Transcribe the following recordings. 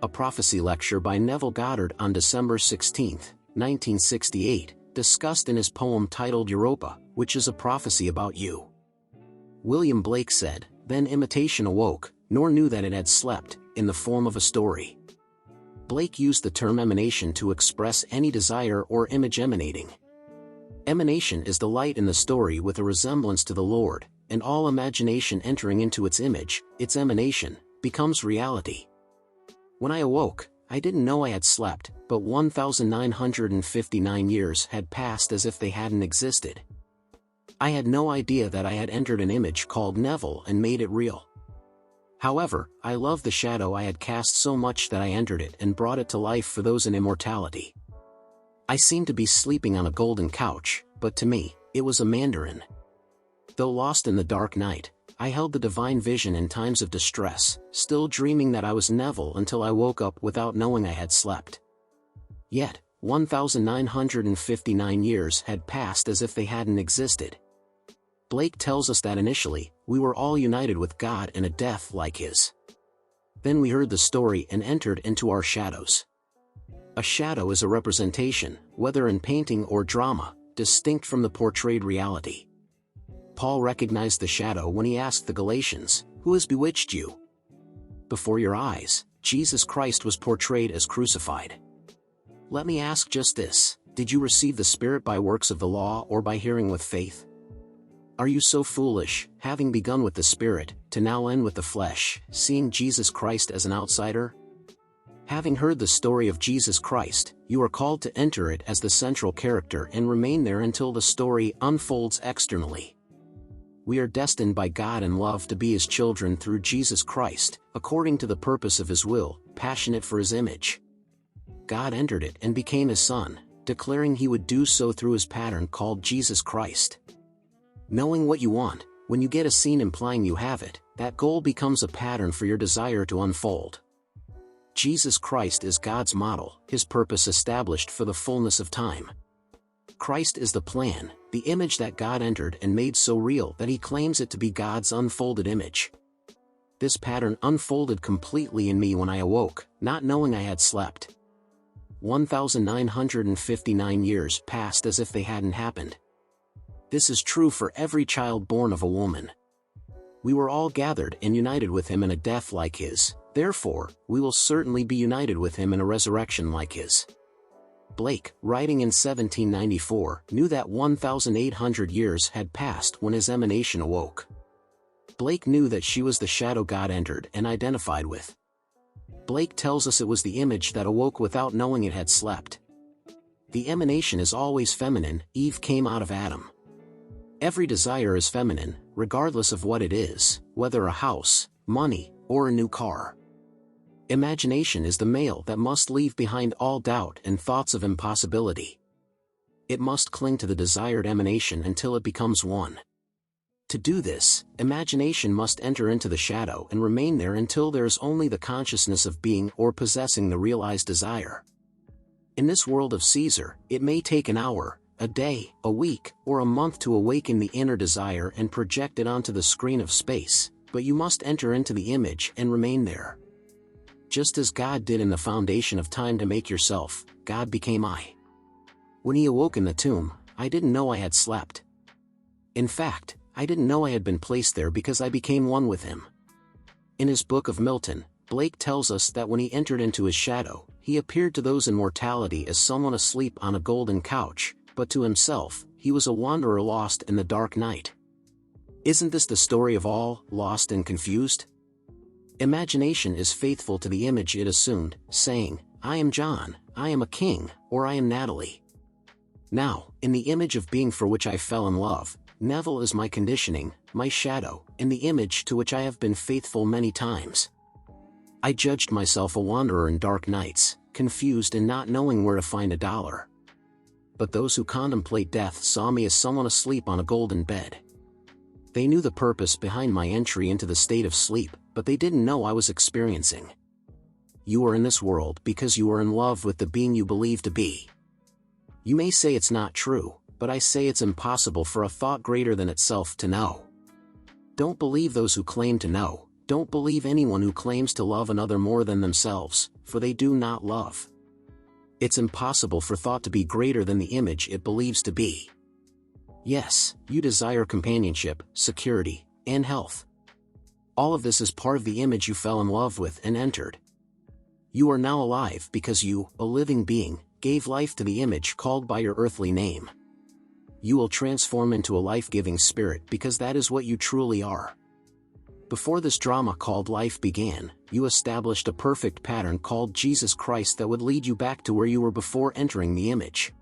A prophecy lecture by Neville Goddard on December 16, 1968, discussed in his poem titled Europa, which is a prophecy about you. William Blake said, "Then imitation awoke, nor knew that it had slept, in the form of a story." Blake used the term emanation to express any desire or image emanating. Emanation is the light in the story with a resemblance to the Lord, and all imagination entering into its image, its emanation, becomes reality. When I awoke, I didn't know I had slept, but 1,959 years had passed as if they hadn't existed. I had no idea that I had entered an image called Neville and made it real. However, I loved the shadow I had cast so much that I entered it and brought it to life for those in immortality. I seemed to be sleeping on a golden couch, but to me, it was a mandarin. Though lost in the dark night, I held the divine vision in times of distress, still dreaming that I was Neville until I woke up without knowing I had slept. Yet, 1,959 years had passed as if they hadn't existed. Blake tells us that initially, we were all united with God in a death like his. Then we heard the story and entered into our shadows. A shadow is a representation, whether in painting or drama, distinct from the portrayed reality. Paul recognized the shadow when he asked the Galatians, "Who has bewitched you?" Before your eyes, Jesus Christ was portrayed as crucified. Let me ask just this: did you receive the Spirit by works of the law or by hearing with faith? Are you so foolish, having begun with the Spirit, to now end with the flesh, seeing Jesus Christ as an outsider? Having heard the story of Jesus Christ, you are called to enter it as the central character and remain there until the story unfolds externally. We are destined by God in love to be His children through Jesus Christ, according to the purpose of His will, passionate for His image. God entered it and became His Son, declaring He would do so through His pattern called Jesus Christ. Knowing what you want, when you get a scene implying you have it, that goal becomes a pattern for your desire to unfold. Jesus Christ is God's model, His purpose established for the fullness of time. Christ is the plan, the image that God entered and made so real that He claims it to be God's unfolded image. This pattern unfolded completely in me when I awoke, not knowing I had slept. 1,959 years passed as if they hadn't happened. This is true for every child born of a woman. We were all gathered and united with Him in a death like His, therefore, we will certainly be united with Him in a resurrection like His. Blake, writing in 1794, knew that 1,800 years had passed when his emanation awoke. Blake knew that she was the shadow God entered and identified with. Blake tells us it was the image that awoke without knowing it had slept. The emanation is always feminine. Eve came out of Adam. Every desire is feminine, regardless of what it is, whether a house, money, or a new car. Imagination is the male that must leave behind all doubt and thoughts of impossibility. It must cling to the desired emanation until it becomes one. To do this, imagination must enter into the shadow and remain there until there is only the consciousness of being or possessing the realized desire. In this world of Caesar, it may take an hour, a day, a week, or a month to awaken the inner desire and project it onto the screen of space, but you must enter into the image and remain there. Just as God did in the foundation of time to make yourself, God became I. When He awoke in the tomb, I didn't know I had slept. In fact, I didn't know I had been placed there because I became one with Him. In his Book of Milton, Blake tells us that when he entered into his shadow, he appeared to those in mortality as someone asleep on a golden couch, but to himself, he was a wanderer lost in the dark night. Isn't this the story of all, lost and confused? Imagination is faithful to the image it assumed, saying, "I am John, I am a king," or "I am Natalie." Now, in the image of being for which I fell in love, Neville is my conditioning, my shadow, in the image to which I have been faithful many times. I judged myself a wanderer in dark nights, confused and not knowing where to find a dollar. But those who contemplate death saw me as someone asleep on a golden bed. They knew the purpose behind my entry into the state of sleep, but they didn't know I was experiencing. You are in this world because you are in love with the being you believe to be. You may say it's not true, but I say it's impossible for a thought greater than itself to know. Don't believe those who claim to know, Don't believe anyone who claims to love another more than themselves, for they do not love. It's impossible for thought to be greater than the image it believes to be. Yes, you desire companionship, security, and health. All of this is part of the image you fell in love with and entered. You are now alive because you, a living being, gave life to the image called by your earthly name. You will transform into a life-giving spirit because that is what you truly are. Before this drama called life began, you established a perfect pattern called Jesus Christ that would lead you back to where you were before entering the image.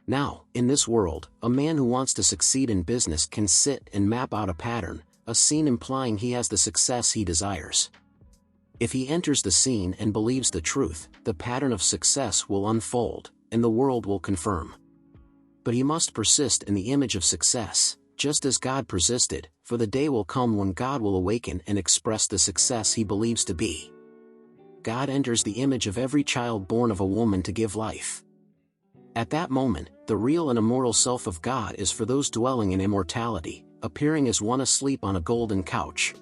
Now, in this world, a man who wants to succeed in business can sit and map out a pattern, a scene implying he has the success he desires. If he enters the scene and believes the truth, the pattern of success will unfold, and the world will confirm. But he must persist in the image of success, just as God persisted, for the day will come when God will awaken and express the success he believes to be. God enters the image of every child born of a woman to give life. At that moment, the real and immortal self of God is for those dwelling in immortality, appearing as one asleep on a golden couch.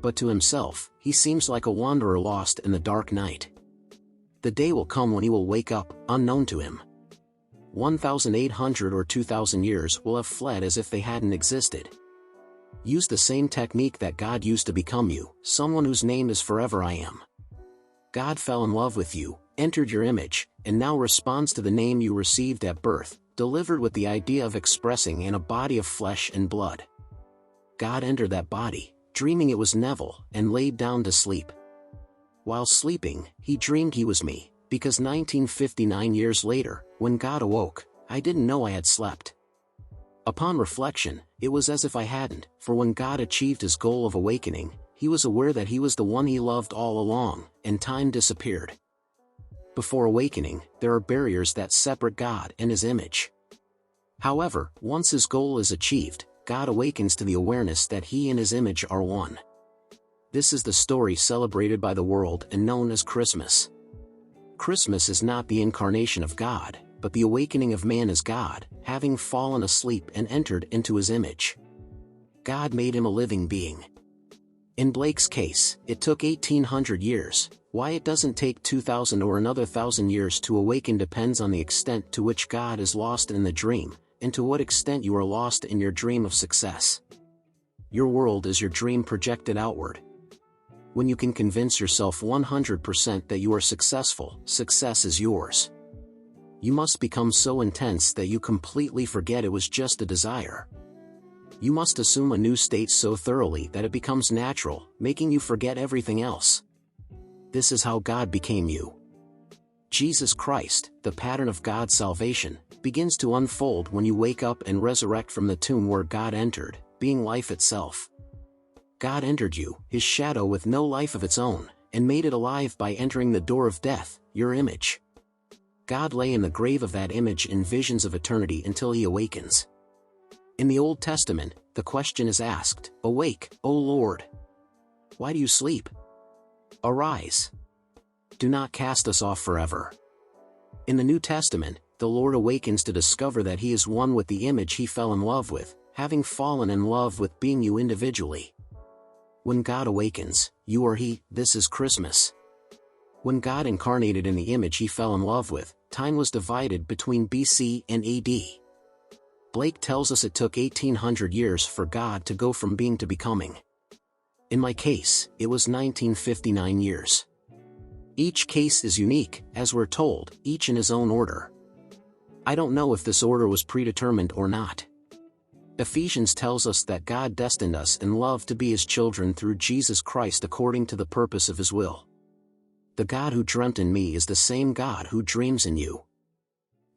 But to himself, he seems like a wanderer lost in the dark night. The day will come when he will wake up, unknown to him. 1,800 or 2,000 years will have fled as if they hadn't existed. Use the same technique that God used to become you, someone whose name is Forever I Am. God fell in love with you, entered your image, and now responds to the name you received at birth, delivered with the idea of expressing in a body of flesh and blood. God entered that body, dreaming it was Neville, and laid down to sleep. While sleeping, he dreamed he was me, because 1959 years later, when God awoke, I didn't know I had slept. Upon reflection, it was as if I hadn't, for when God achieved his goal of awakening, he was aware that he was the one he loved all along, and time disappeared. Before awakening, there are barriers that separate God and his image. However, once his goal is achieved, God awakens to the awareness that he and his image are one. This is the story celebrated by the world and known as Christmas. Christmas is not the incarnation of God, but the awakening of man as God, having fallen asleep and entered into his image. God made him a living being. In Blake's case, it took 1,800 years. Why it doesn't take 2,000 or another 1,000 years to awaken depends on the extent to which God is lost in the dream, and to what extent you are lost in your dream of success. Your world is your dream projected outward. When you can convince yourself 100% that you are successful, success is yours. You must become so intense that you completely forget it was just a desire. You must assume a new state so thoroughly that it becomes natural, making you forget everything else. This is how God became you. Jesus Christ, the pattern of God's salvation, begins to unfold when you wake up and resurrect from the tomb where God entered, being life itself. God entered you, his shadow with no life of its own, and made it alive by entering the door of death, your image. God lay in the grave of that image in visions of eternity until he awakens. In the Old Testament, the question is asked, "Awake, O Lord! Why do you sleep? Arise! Do not cast us off forever." In the New Testament, the Lord awakens to discover that he is one with the image he fell in love with, having fallen in love with being you individually. When God awakens, you are he. This is Christmas. When God incarnated in the image he fell in love with, time was divided between BC and AD. Blake tells us it took 1,800 years for God to go from being to becoming. In my case, it was 1959 years. Each case is unique, as we're told, each in his own order. I don't know if this order was predetermined or not. Ephesians tells us that God destined us in love to be his children through Jesus Christ according to the purpose of his will. The God who dreamt in me is the same God who dreams in you.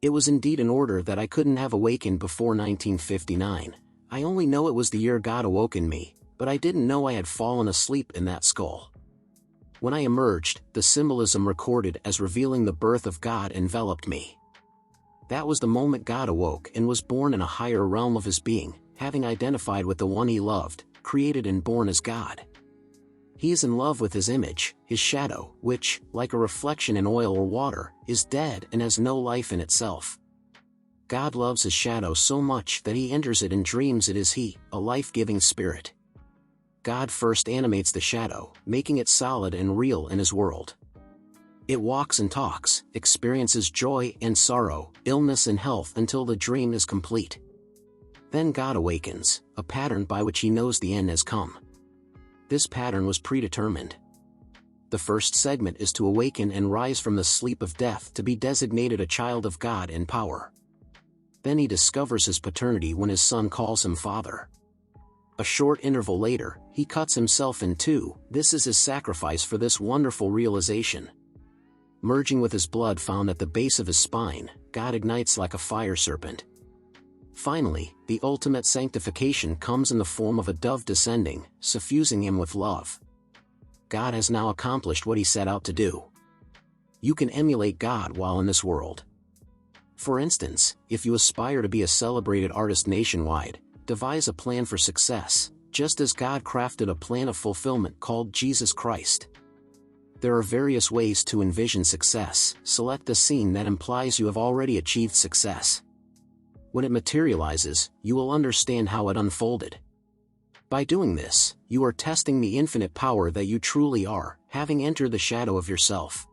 It was indeed an order that I couldn't have awakened before 1959. I only know it was the year God awoke in me, but I didn't know I had fallen asleep in that skull. When I emerged, the symbolism recorded as revealing the birth of God enveloped me. That was the moment God awoke and was born in a higher realm of his being, having identified with the one he loved, created and born as God. He is in love with his image, his shadow, which, like a reflection in oil or water, is dead and has no life in itself. God loves his shadow so much that he enters it and dreams it is he, a life-giving spirit. God first animates the shadow, making it solid and real in his world. It walks and talks, experiences joy and sorrow, illness and health until the dream is complete. Then God awakens, a pattern by which he knows the end has come. This pattern was predetermined. The first segment is to awaken and rise from the sleep of death to be designated a child of God in power. Then he discovers his paternity when his son calls him father. A short interval later, he cuts himself in two. This is his sacrifice for this wonderful realization. Merging with his blood found at the base of his spine, God ignites like a fire serpent. Finally, the ultimate sanctification comes in the form of a dove descending, suffusing him with love. God has now accomplished what he set out to do. You can emulate God while in this world. For instance, if you aspire to be a celebrated artist nationwide, devise a plan for success, just as God crafted a plan of fulfillment called Jesus Christ. There are various ways to envision success. Select the scene that implies you have already achieved success. When it materializes, you will understand how it unfolded. By doing this, you are testing the infinite power that you truly are, having entered the shadow of yourself.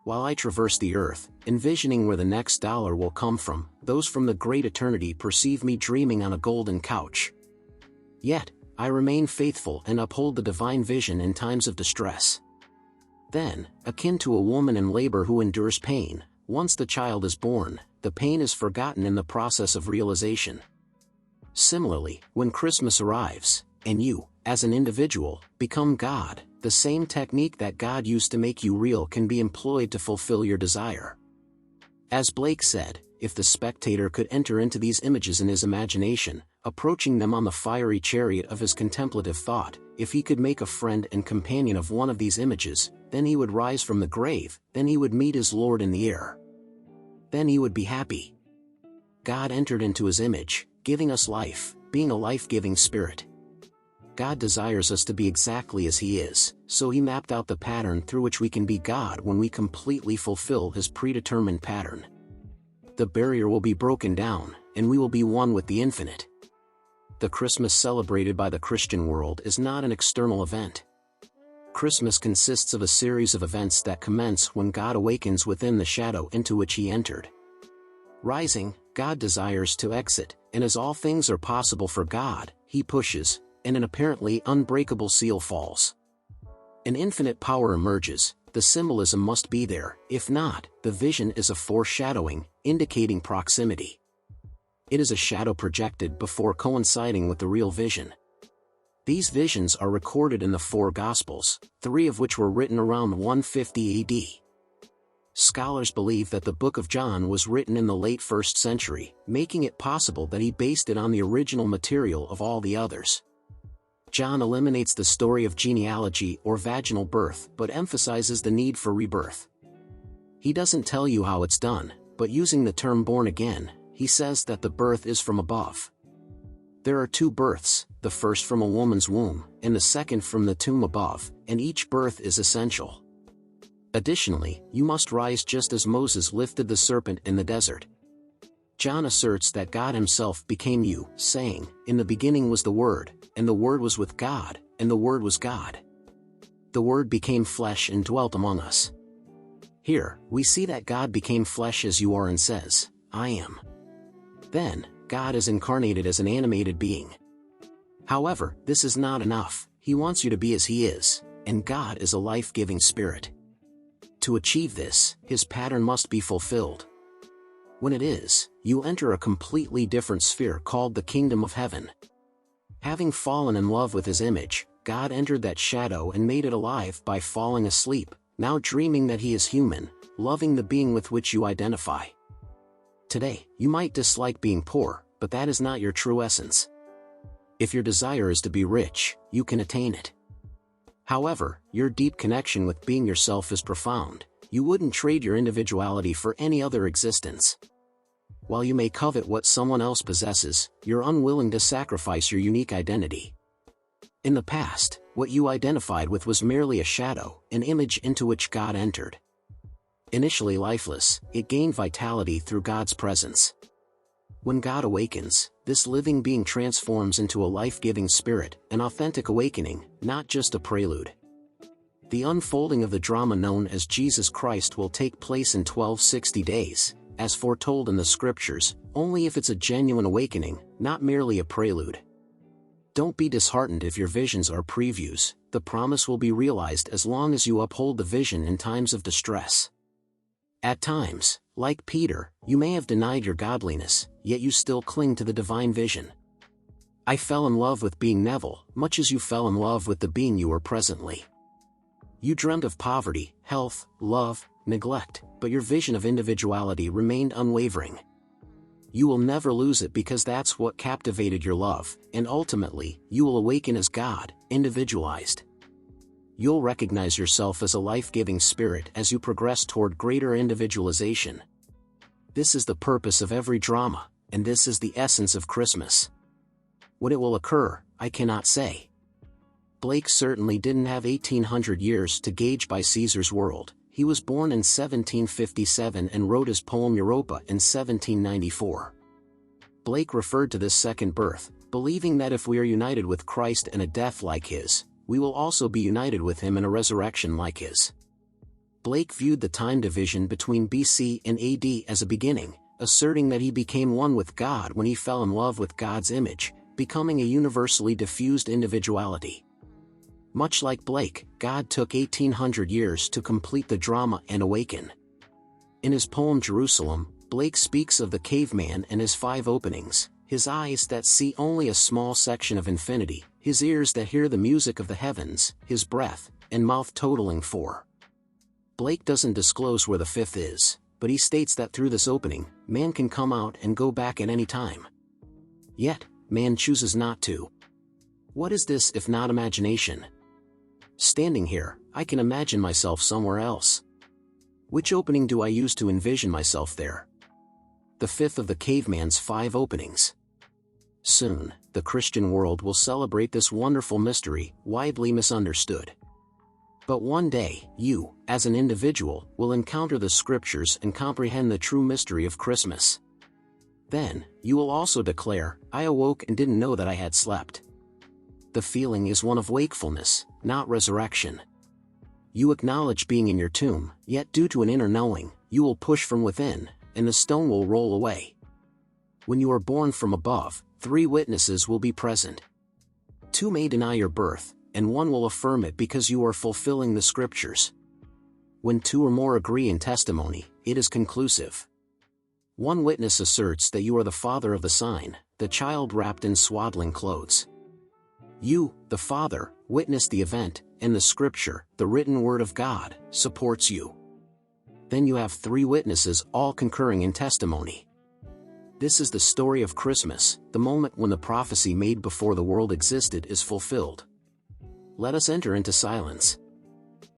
While I traverse the earth, envisioning where the next dollar will come from, those from the great eternity perceive me dreaming on a golden couch. Yet, I remain faithful and uphold the divine vision in times of distress. Then, akin to a woman in labor who endures pain, once the child is born, the pain is forgotten in the process of realization. Similarly, when Christmas arrives, and you, as an individual, become God, the same technique that God used to make you real can be employed to fulfill your desire. As Blake said, if the spectator could enter into these images in his imagination, approaching them on the fiery chariot of his contemplative thought, if he could make a friend and companion of one of these images, then he would rise from the grave, then he would meet his Lord in the air. Then he would be happy. God entered into his image, giving us life, being a life-giving spirit. God desires us to be exactly as he is, so he mapped out the pattern through which we can be God when we completely fulfill his predetermined pattern. The barrier will be broken down, and we will be one with the infinite. The Christmas celebrated by the Christian world is not an external event. Christmas consists of a series of events that commence when God awakens within the shadow into which he entered. Rising, God desires to exit, and as all things are possible for God, he pushes, and an apparently unbreakable seal falls. An infinite power emerges. The symbolism must be there, if not, the vision is a foreshadowing, indicating proximity. It is a shadow projected before coinciding with the real vision. These visions are recorded in the four Gospels, 3 of which were written around 150 AD. Scholars believe that the Book of John was written in the late 1st century, making it possible that he based it on the original material of all the others. John eliminates the story of genealogy or vaginal birth but emphasizes the need for rebirth. He doesn't tell you how it's done, but using the term born again, he says that the birth is from above. There are 2 births, the first from a woman's womb, and the second from the tomb above, and each birth is essential. Additionally, you must rise just as Moses lifted the serpent in the desert. John asserts that God himself became you, saying, "In the beginning was the Word, and the Word was with God, and the Word was God. The Word became flesh and dwelt among us." Here, we see that God became flesh as you are and says, "I am." Then, God is incarnated as an animated being. However, this is not enough. He wants you to be as he is, and God is a life-giving spirit. To achieve this, his pattern must be fulfilled. When it is, you enter a completely different sphere called the kingdom of heaven. Having fallen in love with his image, God entered that shadow and made it alive by falling asleep, now dreaming that he is human, loving the being with which you identify. Today, you might dislike being poor, but that is not your true essence. If your desire is to be rich, you can attain it. However, your deep connection with being yourself is profound. You wouldn't trade your individuality for any other existence. While you may covet what someone else possesses, you're unwilling to sacrifice your unique identity. In the past, what you identified with was merely a shadow, an image into which God entered. Initially lifeless, it gained vitality through God's presence. When God awakens, this living being transforms into a life-giving spirit, an authentic awakening, not just a prelude. The unfolding of the drama known as Jesus Christ will take place in 1260 days, as foretold in the scriptures, only if it's a genuine awakening, not merely a prelude. Don't be disheartened if your visions are previews. The promise will be realized as long as you uphold the vision in times of distress. At times, like Peter, you may have denied your godliness, yet you still cling to the divine vision. I fell in love with being Neville, much as you fell in love with the being you are presently. You dreamt of poverty, health, love, neglect, but your vision of individuality remained unwavering. You will never lose it because that's what captivated your love, and ultimately, you will awaken as God, individualized. You'll recognize yourself as a life-giving spirit as you progress toward greater individualization. This is the purpose of every drama, and this is the essence of Christmas. When it will occur, I cannot say. Blake certainly didn't have 1800 years to gauge by Caesar's world. He was born in 1757 and wrote his poem Europa in 1794. Blake referred to this second birth, believing that if we are united with Christ in a death like his, we will also be united with him in a resurrection like his. Blake viewed the time division between BC and AD as a beginning, asserting that he became one with God when he fell in love with God's image, becoming a universally diffused individuality. Much like Blake, God took 1800 years to complete the drama and awaken. In his poem Jerusalem, Blake speaks of the caveman and his 5 openings, his eyes that see only a small section of infinity, his ears that hear the music of the heavens, his breath and mouth totaling 4. Blake doesn't disclose where the 5th is, but he states that through this opening, man can come out and go back at any time. Yet, man chooses not to. What is this if not imagination? Standing here, I can imagine myself somewhere else. Which opening do I use to envision myself there? The 5th of the caveman's 5 openings. Soon, the Christian world will celebrate this wonderful mystery, widely misunderstood. But one day, you, as an individual, will encounter the scriptures and comprehend the true mystery of Christmas. Then, you will also declare, I awoke and didn't know that I had slept. The feeling is one of wakefulness, not resurrection. You acknowledge being in your tomb, yet due to an inner knowing, you will push from within, and the stone will roll away. When you are born from above, 3 witnesses will be present. 2 may deny your birth, and 1 will affirm it because you are fulfilling the scriptures. When 2 or more agree in testimony, it is conclusive. 1 witness asserts that you are the father of the sign, the child wrapped in swaddling clothes. You, the Father, witness the event, and the Scripture, the written Word of God, supports you. Then you have 3 witnesses all concurring in testimony. This is the story of Christmas, the moment when the prophecy made before the world existed is fulfilled. Let us enter into silence.